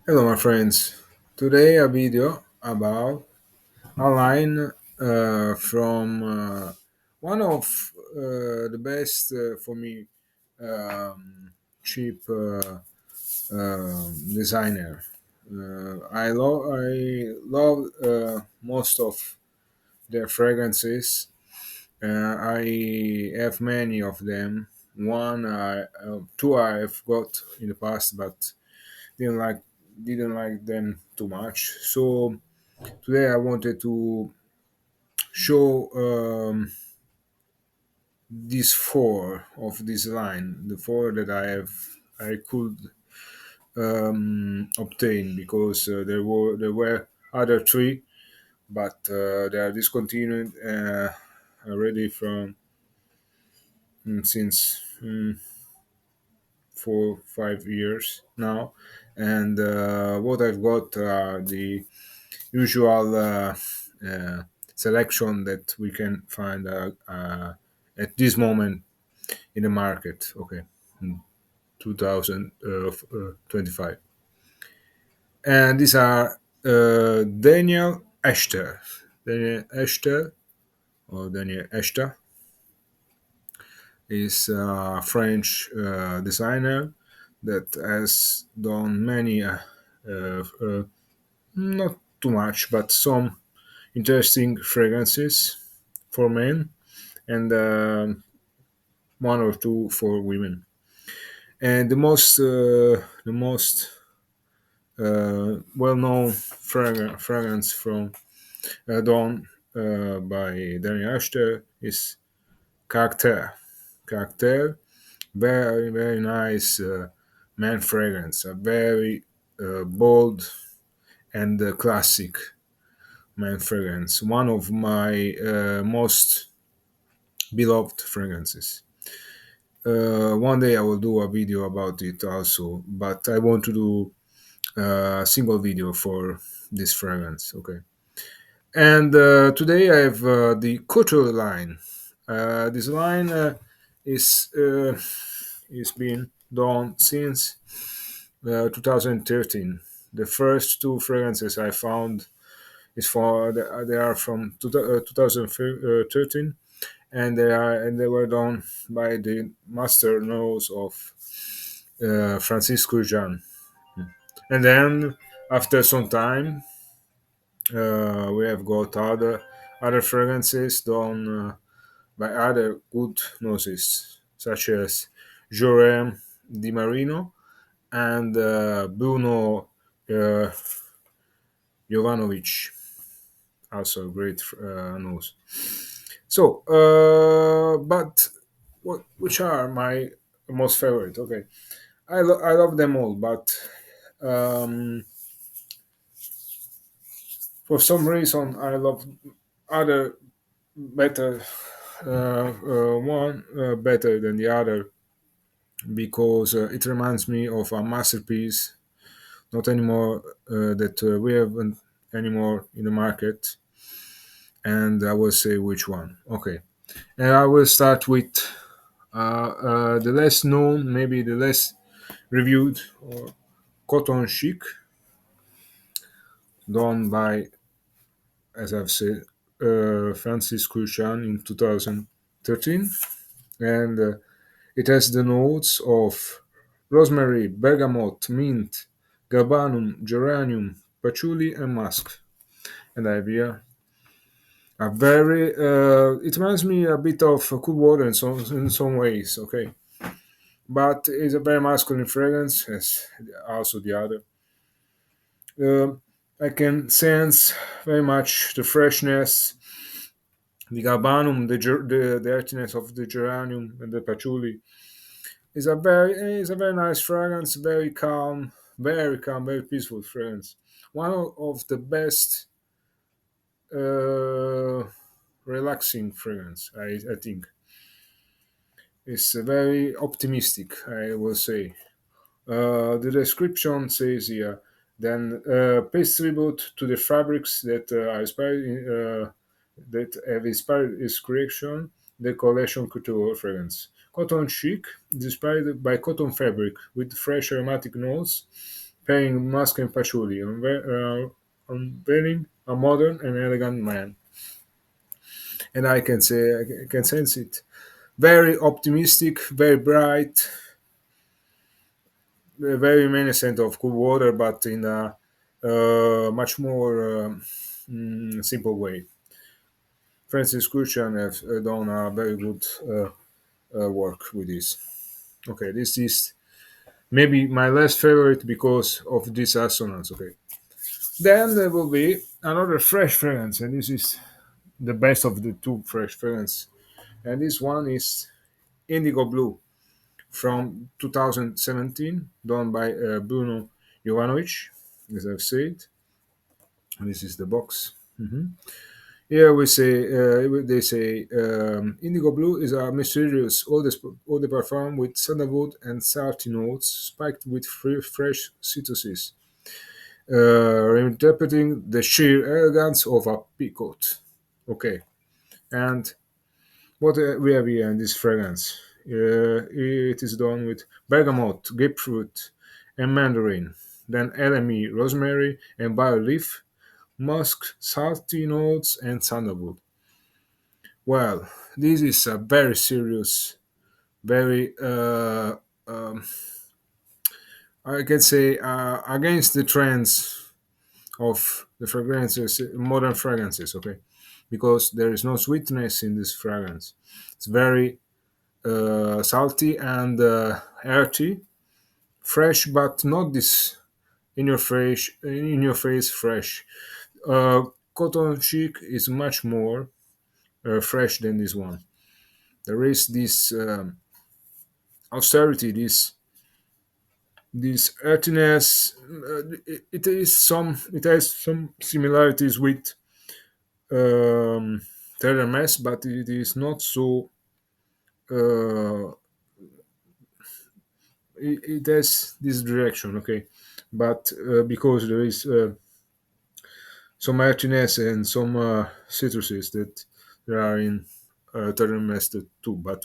Hello, my friends. Today, a video about a line from one of the best for me cheap designer. I love most of their fragrances. I have many of them. Two I've got in the past, but didn't like didn't like them too much. So today I wanted to show these four of this line, the four that I could obtain because there were other three, but they are discontinued already from since 4 5 years now. And what I've got are the usual uh, selection that we can find at this moment in the market. Okay, in 2025, and these are Daniel Echter or Daniel Echter is a French designer that has done many not too much, but some interesting fragrances for men and one or two for women. And the most well-known fragrance from done by Daniel Asher is Caractère. Caractère, very nice man fragrance, a very bold and classic man fragrance. One of my most beloved fragrances. One day I will do a video about it also, but I want to do a single video for this fragrance. Okay, and today I have the couture line. This line is been done since 2013. The first two fragrances I found they are from 2013, and they were done by the master nose of Francisco Jean. And then after some time, we have got other fragrances done by other good noses, such as Jorem Di Marino and Bruno uh, Jovanovic, also a great nose. So, but which are my most favorite? Okay, I love them all, but um, for some reason I love other better one better than the other because it reminds me of a masterpiece, not anymore that we haven't anymore in the market, and I will say which one. Okay, and I will start with the less known, maybe the less reviewed, or Cotton Chic, done by, as I've said, Francis Crucian in 2013, and it has the notes of rosemary, bergamot, mint, galbanum, geranium, patchouli, and musk. And I have here a very. It reminds me a bit of cool water in some ways. Okay, but it's a very masculine fragrance, as also the other. Um I can sense very much the freshness, the galbanum, the earthiness of the geranium and the patchouli. It's a very nice fragrance, very calm, very peaceful fragrance. One of the best uh, relaxing fragrance, I think. It's very optimistic, I will say. The description says here, then pays tribute to the fabrics that have inspired his creation, the collection couture fragrance. Cotton chic is inspired by cotton fabric with fresh aromatic notes paying musk and patchouli, unveiling a modern and elegant man. And I can say I can sense it. Very optimistic, very bright, very reminiscent of cool water, but in a much more simple way. Francis Crucian have done a very good work with this. Okay, this is maybe my last favorite because of these assonance. Okay, then there will be another fresh fragrance, and this is the best of the two fresh fragrance, and this one is Indigo Blue from 2017, done by Bruno Jovanovic, as I've said. And this is the box. Here we say, they say, Indigo Blue is a mysterious eau de parfum with sandalwood and salty notes, spiked with fresh citruses, reinterpreting the sheer elegance of a peacoat. Okay, and what we have here in this fragrance? It is done with bergamot, grapefruit, and mandarin, then LME, rosemary, and bay leaf, musk, salty notes, and sandalwood. Well, this is a very serious, very, I can say, against the trends of the fragrances, modern fragrances, okay? Because there is no sweetness in this fragrance. It's very salty and earthy, fresh, but not this in your face fresh. Cotton chic is much more fresh than this one. There is this austerity, this earthiness. It has some similarities with Terra Mess, but it is not so. Uh, it has this direction, okay, but because there is some earthiness and some citruses that there are in Terra Mess too, but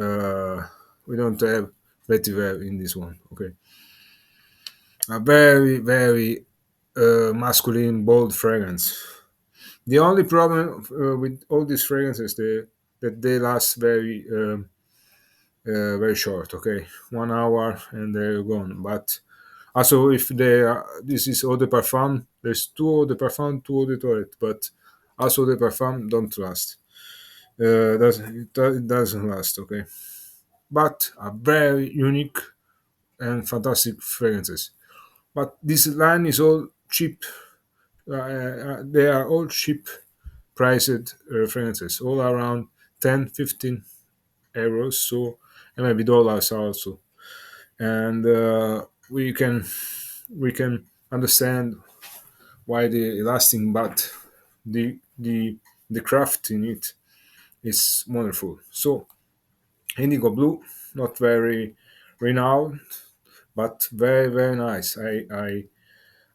uh, we don't have vetiver in this one, okay. A very, very masculine, bold fragrance. The only problem with all these fragrances that they last very short. Okay, 1 hour and they're gone. But also, if this is eau de parfum, there's two eau de parfum, two eau de toilette, but also the parfum don't last. It doesn't last. Okay, but a very unique and fantastic fragrances. But this line is all cheap. They are all cheap priced fragrances, all around 10, 15 euros, so and maybe dollars also. And we can understand why they lasting, but the craft in it is wonderful. So Indigo Blue, not very renowned, but very very nice.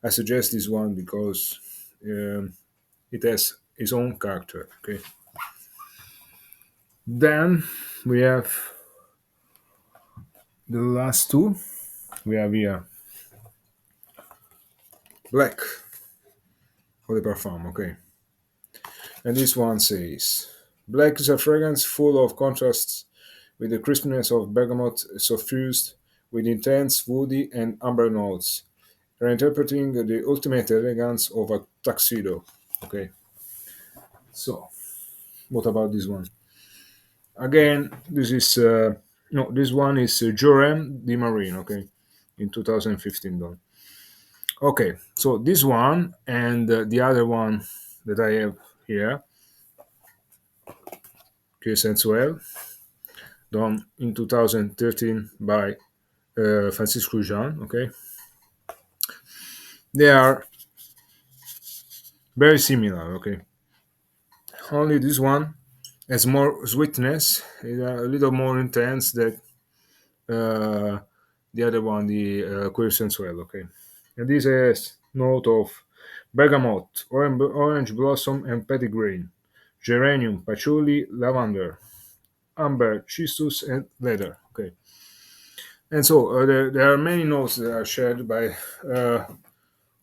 I suggest this one because it has its own character. Okay. Then we have the last two. We have here Black for the perfume. Okay. And this one says Black is a fragrance full of contrasts with the crispness of bergamot suffused with intense woody and amber notes, reinterpreting the ultimate elegance of a tuxedo. Okay. So, what about this one? Again, this is no, this one is Jorem Di Marine. Okay, in 2015 done. Okay, so this one and the other one that I have here, Que Sensuel, done in 2013 by Francisco Jean. Okay, they are very similar. Okay, only this one has more sweetness, is a little more intense than uh, the other one, the Queer Sensuel. Okay, and this has note of bergamot, orange blossom, and petitgrain, geranium, patchouli, lavender, amber, cistus, and leather. Okay, And so there are many notes that are shared by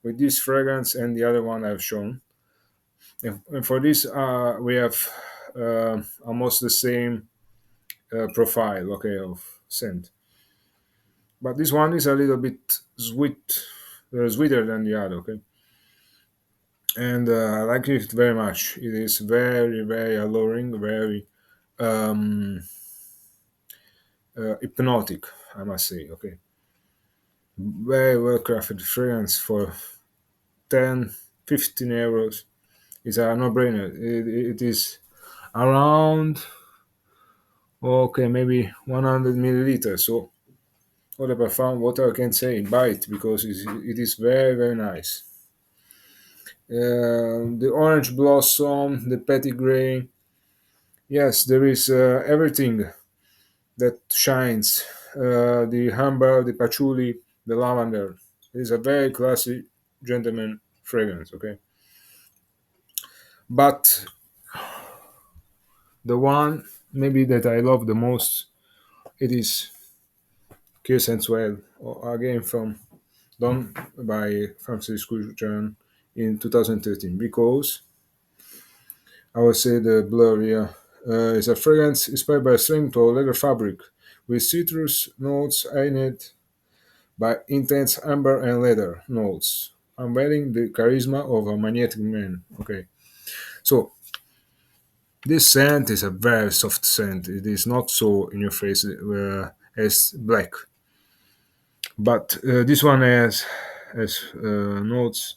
with this fragrance and the other one I've shown. And for this, we have almost the same profile, okay, of scent. But this one is a little bit sweeter than the other, okay. And I like it very much. It is very, very alluring, very um, hypnotic, I must say. Okay, very well crafted fragrance for 10, 15 euros. It's a no-brainer. It is around, okay, maybe 100 milliliters. So whatever found, what I can say, buy it because it is very, very nice. The orange blossom, the petitgrain. Yes, there is everything that shines. The amber, the patchouli, the lavender. It is a very classy gentleman fragrance. Okay, but the one maybe that I love the most, it is Kiss and Swell, again from done by Francis Couture in 2013, because I would say the blur, yeah, is a fragrance inspired by a strength of leather fabric with citrus notes added by intense amber and leather notes, unveiling the charisma of a magnetic man. Okay, so this scent is a very soft scent. It is not so in your face as black, but this one has notes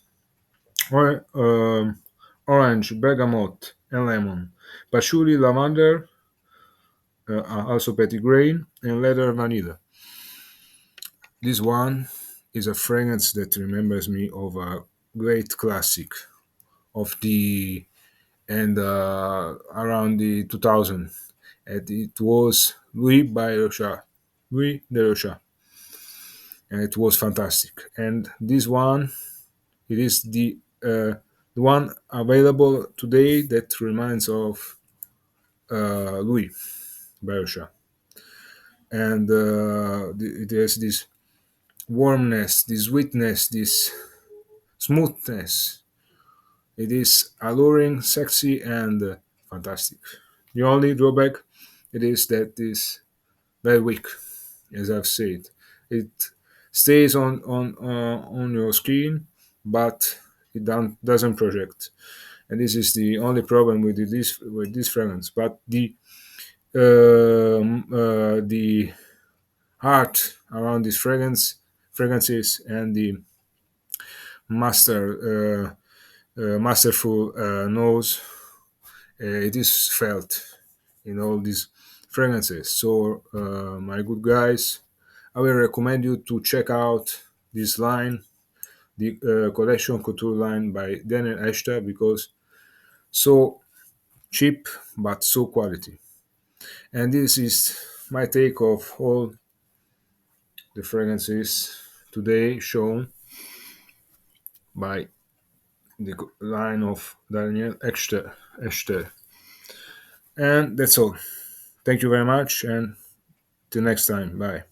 orange, bergamot, and lemon, patchouli, lavender, also petitgrain, and leather vanilla. This one is a fragrance that remembers me of a great classic of the and around the 2000, and it was Louis de Rocha, and it was fantastic. And this one, it is the one available today that reminds of Louis by Rocha, and it has this warmness, this sweetness, this smoothness. It is alluring, sexy, and fantastic. The only drawback it is that is very weak, as I've said. It stays on your skin, but it doesn't project, and this is the only problem with this fragrance. But the art around this fragrances and the master masterful nose, it is felt in all these fragrances. So, my good guys, I will recommend you to check out this line, the collection couture line by Daniel Hechter, because so cheap but so quality. And this is my take of all the fragrances today shown by the line of Daniel Hechter. And that's all. Thank you very much, and till next time. Bye.